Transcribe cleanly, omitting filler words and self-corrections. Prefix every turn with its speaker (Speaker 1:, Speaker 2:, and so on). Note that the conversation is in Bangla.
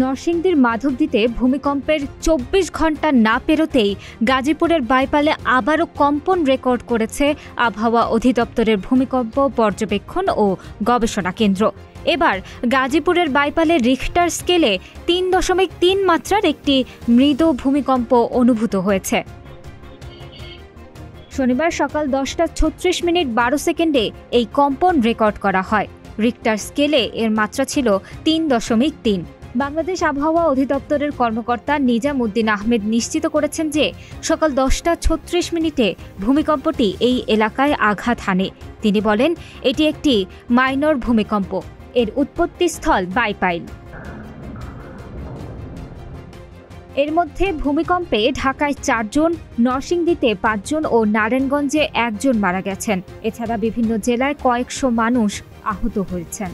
Speaker 1: নরসিংদীর মাধবদীতে ভূমিকম্পের ২৪ ঘন্টা না পেরোতেই গাজীপুরের বাইপালে আবারও কম্পন রেকর্ড করেছে আবহাওয়া অধিদপ্তরের ভূমিকম্প পর্যবেক্ষণ ও গবেষণা কেন্দ্র। এবার গাজীপুরের বাইপালে রিখটার স্কেলে ৩.৩ মাত্রার একটি মৃদু ভূমিকম্প অনুভূত হয়েছে। শনিবার সকাল 10:36:12 এই কম্পন রেকর্ড করা হয়। রিখটার স্কেলে এর মাত্রা ছিল ৩.৩। বাংলাদেশ আবহাওয়া অধিদপ্তরের কর্মকর্তা নিজাম উদ্দিন আহমেদ নিশ্চিত করেছেন যে সকাল 10:36 ভূমিকম্পটি এই এলাকায় আঘাত হানে। তিনি বলেন, এটি একটি মাইনর ভূমিকম্প। এর উৎপত্তিস্থল বাইপাইল। এর মধ্যে ভূমিকম্পে ঢাকায় ৪ জন, নরসিংদীতে ৫ জন ও নারায়ণগঞ্জে ১ জন মারা গেছেন। এছাড়া বিভিন্ন জেলায় কয়েকশো মানুষ আহত হয়েছেন।